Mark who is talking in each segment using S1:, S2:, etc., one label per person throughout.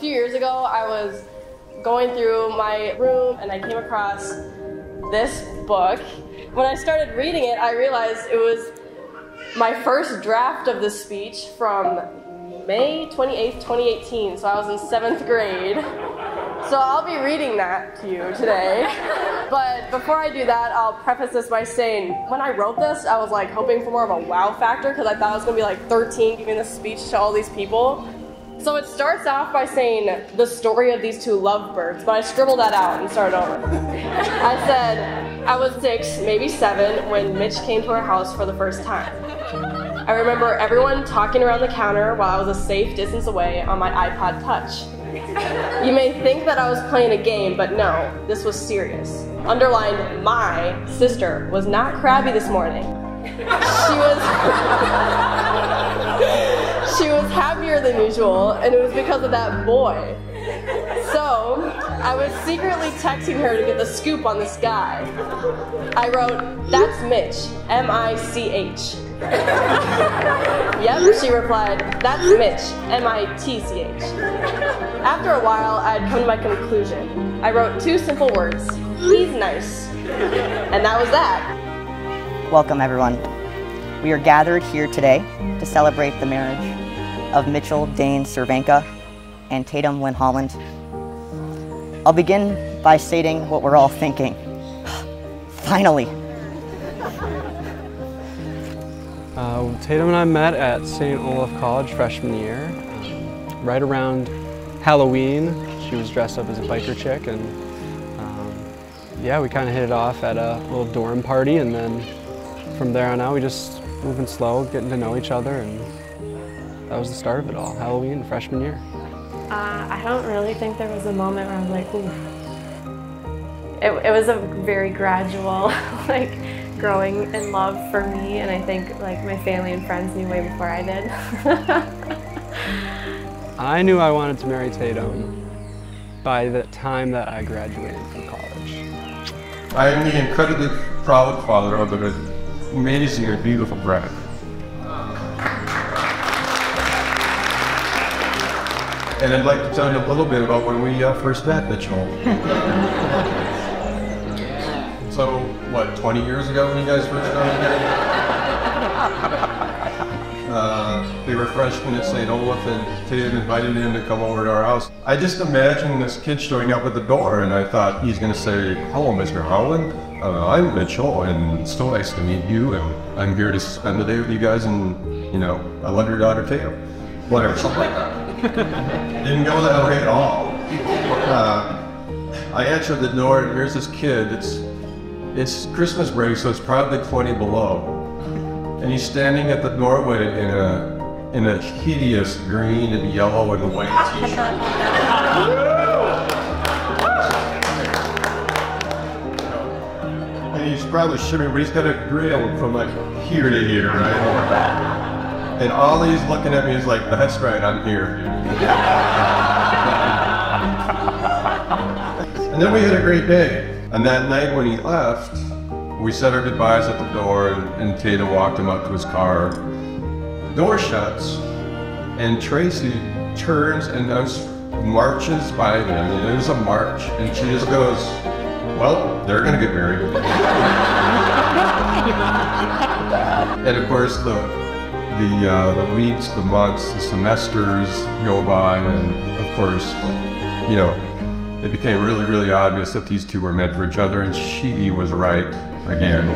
S1: few years ago, I was going through my room and I came across this book. When I started reading it, I realized it was my first draft of this speech from May 28th, 2018, so I was in 7th grade. So I'll be reading that to you today. But before I do that, I'll preface this by saying, when I wrote this, I was like hoping for more of a wow factor because I thought I was gonna be like 13 giving this speech to all these people. So it starts off by saying the story of these two lovebirds, but I scribbled that out and started over. I said, I was 6, maybe 7, when Mitch came to our house for the first time. I remember everyone talking around the counter while I was a safe distance away on my iPod Touch. You may think that I was playing a game, but no, this was serious. Underlined, my sister was not crabby this morning. She was happier than usual, and it was because of that boy. So, I was secretly texting her to get the scoop on this guy. I wrote, "That's Mitch, M-I-C-H. Yep, she replied, "That's Mitch, M-I-T-C-H. After a while, I had come to my conclusion. I wrote 2 simple words, "He's nice." And that was that.
S2: Welcome, everyone. We are gathered here today to celebrate the marriage of Mitchell Dane Cervenka and Tatum Lynn Holland. I'll begin by stating what we're all thinking. Finally.
S3: Tatum and I met at St. Olaf College freshman year. Right around Halloween, she was dressed up as a biker chick, and yeah, we kind of hit it off at a little dorm party, and then from there on out, we just moving slow, getting to know each other, and that was the start of it all, Halloween, freshman year.
S4: I don't really think there was a moment where I was like, ooh. It was a very gradual, like, growing in love for me, and I think like my family and friends knew way before I did.
S3: I knew I wanted to marry Tatum by the time that I graduated from college.
S5: I am the incredibly proud father of an amazing and beautiful bride. And I'd like to tell you a little bit about when we first met, Mitchell. So, what, 20 years ago when you guys first started dating? They were freshmen at St. Olaf, and Tatum invited him to come over to our house. I just imagined this kid showing up at the door, and I thought he's going to say, "Hello, Mr. Holland. I'm Mitchell, and it's so nice to meet you, and I'm here to spend the day with you guys, and, you know, I love your daughter, Tatum." Whatever, something like that. Didn't go that way at all. I answered the door, and here's this kid. It's Christmas break, so it's probably 20 below. And he's standing at the doorway in a hideous green and yellow and white t-shirt. And he's probably shimmering, but he's got a grill from like here to here, right? And all he's looking at me is like, "That's right, I'm here." And then we had a great day. And that night when he left, we said our goodbyes at the door, and Tatum walked him up to his car. The door shuts, and Tracy turns and marches by them. And it was a march, and she just goes, "Well, they're gonna get married." And of course, the weeks, the months, the semesters go by, and of course, you know, it became really, really obvious that these two were meant for each other, and she was right again.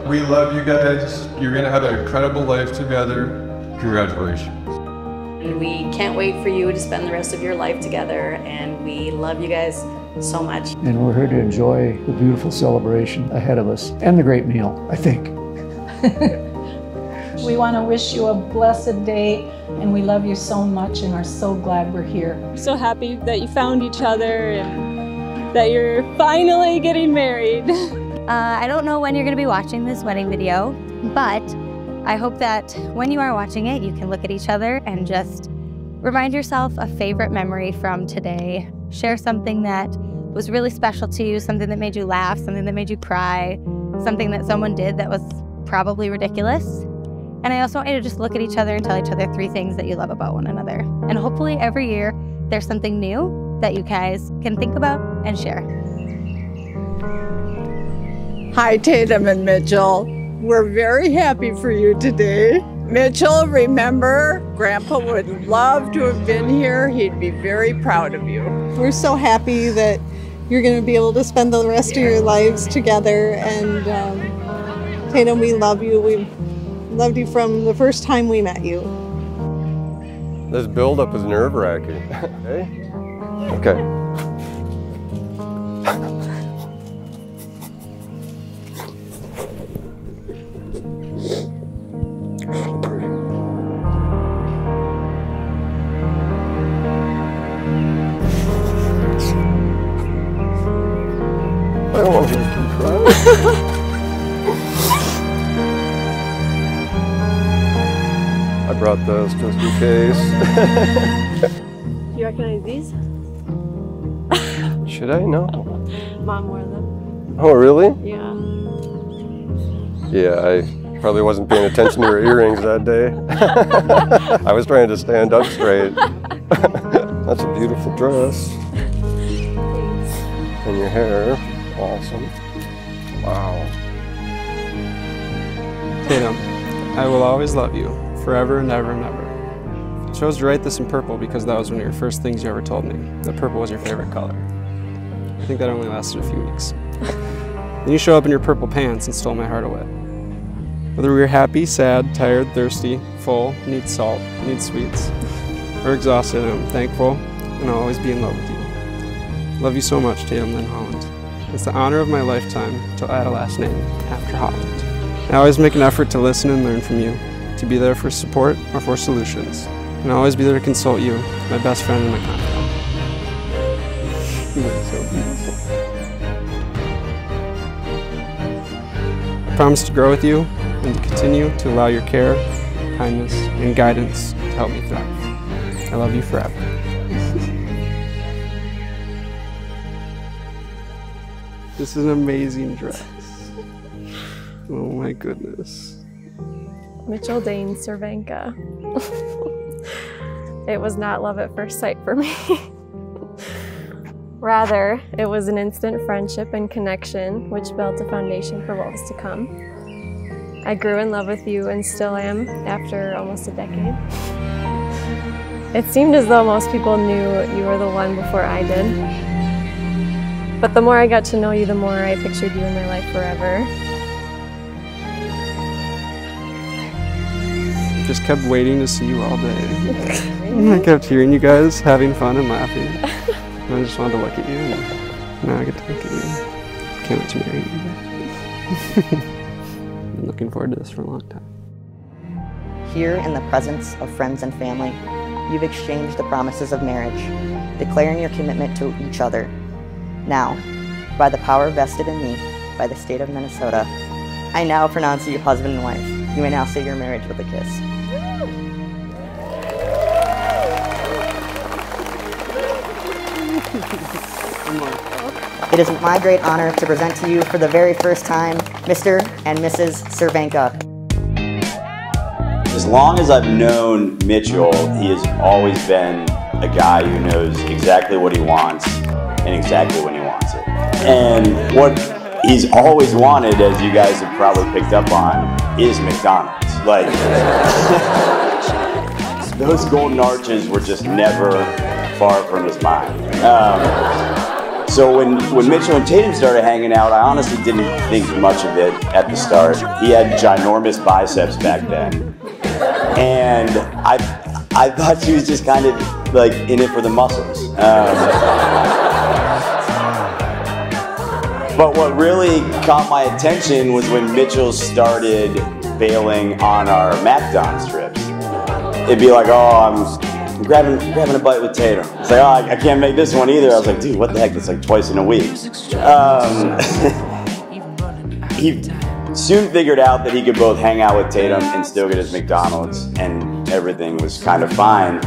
S5: We love you guys. You're gonna have an incredible life together. Congratulations.
S6: We can't wait for you to spend the rest of your life together, and we love you guys so much.
S7: And we're here to enjoy the beautiful celebration ahead of us, and the great meal, I think.
S8: We want to wish you a blessed day, and we love you so much and are so glad we're here.
S9: I'm so happy that you found each other and that you're finally getting married.
S10: I don't know when you're going to be watching this wedding video, but I hope that when you are watching it, you can look at each other and just remind yourself a favorite memory from today. Share something that was really special to you, something that made you laugh, something that made you cry, something that someone did that was probably ridiculous. And I also want you to just look at each other and tell each other 3 things that you love about one another. And hopefully every year there's something new that you guys can think about and share.
S11: Hi, Tatum and Mitchell. We're very happy for you today. Mitchell, remember, Grandpa would love to have been here. He'd be very proud of you.
S12: We're so happy that you're going to be able to spend the rest of your lives together. And Tatum, we love you. We loved you from the first time we met you.
S5: This buildup is nerve-wracking. Okay? Okay. I don't want to make you cry. I brought those just in case.
S4: You recognize these?
S5: Should I? No.
S4: Mom wore them.
S5: Oh, really?
S4: Yeah.
S5: Yeah, I probably wasn't paying attention to her earrings that day. I was trying to stand up straight. That's a beautiful dress.
S4: Thanks.
S5: And your hair. Awesome. Wow.
S3: Tatum, I will always love you, forever and ever and ever. I chose to write this in purple because that was one of your first things you ever told me, that purple was your favorite color. I think that only lasted a few weeks. Then you show up in your purple pants and stole my heart away. Whether we were happy, sad, tired, thirsty, full, need salt, need sweets, or exhausted, I'm thankful and I'll always be in love with you. Love you so much, Tatum Lynn Holland. It's the honor of my lifetime to add a last name after Holland. I always make an effort to listen and learn from you, to be there for support or for solutions, and I'll always be there to consult you, my best friend and my confidant. You look so beautiful. I promise to grow with you and to continue to allow your care, kindness, and guidance to help me thrive. I love you forever. This is an amazing dress. Oh my goodness.
S4: Mitchell Dane Cervenka. It was not love at first sight for me. Rather, it was an instant friendship and connection which built a foundation for what was to come. I grew in love with you and still am after almost a decade. It seemed as though most people knew you were the one before I did. But the more I got to know you, the more I pictured you in my life forever.
S3: Just kept waiting to see you all day. I kept hearing you guys having fun and laughing. And I just wanted to look at you, and now I get to look at you. Can't wait to marry you. I've been looking forward to this for a long time.
S2: Here in the presence of friends and family, you've exchanged the promises of marriage, declaring your commitment to each other. Now, by the power vested in me by the state of Minnesota, I now pronounce you husband and wife. You may now say your marriage with a kiss. It is my great honor to present to you for the very first time, Mr. and Mrs. Cervenka.
S13: As long as I've known Mitchell, he has always been a guy who knows exactly what he wants and exactly when he wants it. And what he's always wanted, as you guys have probably picked up on, is McDonald's. Like, those golden arches were just never far from his mind. So when Mitchell and Tatum started hanging out, I honestly didn't think much of it at the start. He had ginormous biceps back then. And I thought she was just kind of like in it for the muscles. But what really caught my attention was when Mitchell started bailing on our MacDon strips. It'd be like, oh, I'm grabbing a bite with Tatum. It's like, oh, I can't make this one either. I was like, dude, what the heck? That's like twice in a week. He soon figured out that he could both hang out with Tatum and still get his McDonald's, and everything was kind of fine.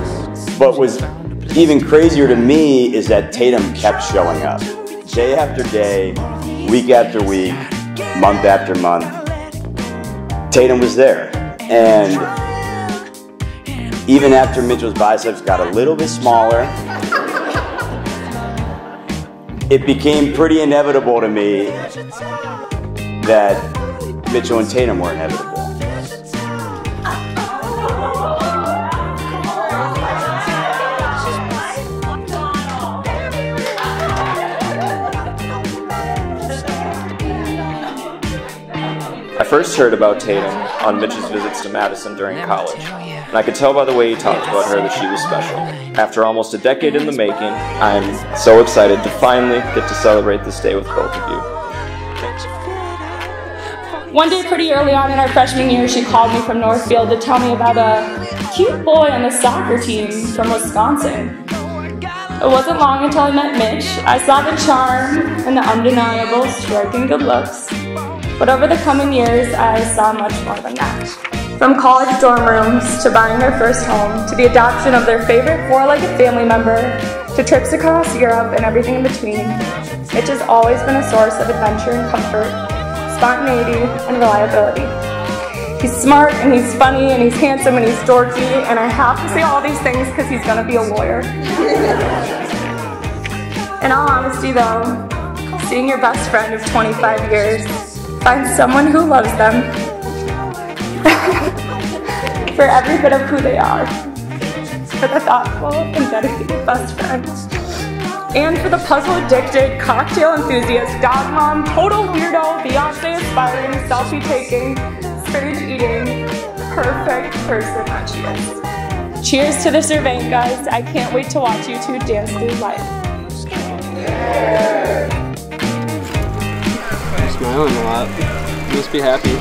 S13: But what's even crazier to me is that Tatum kept showing up. Day after day, week after week, month after month. Tatum was there. And even after Mitchell's biceps got a little bit smaller, it became pretty inevitable to me that Mitchell and Tatum were inevitable.
S14: I first heard about Tatum on Mitch's visits to Madison during college, and I could tell by the way he talked about her that she was special. After almost a decade in the making, I'm so excited to finally get to celebrate this day with both of you.
S15: One day pretty early on in our freshman year, she called me from Northfield to tell me about a cute boy on the soccer team from Wisconsin. It wasn't long until I met Mitch. I saw the charm and the undeniable striking good looks. But over the coming years, I saw much more than that. From college dorm rooms, to buying their first home, to the adoption of their favorite four-legged family member, to trips across Europe and everything in between, Mitch has always been a source of adventure and comfort, spontaneity and reliability. He's smart and he's funny and he's handsome and he's dorky, and I have to say all these things because he's gonna be a lawyer. In all honesty though, seeing your best friend of 25 years find someone who loves them for every bit of who they are, for the thoughtful and dedicated best friend, and for the puzzle-addicted, cocktail enthusiast, dog mom, total weirdo, Beyonce-aspiring, selfie-taking, spinach-eating, perfect person that she is. Cheers to the Cervankas. I can't wait to watch you two dance through life.
S3: You're smiling a lot. You must be happy.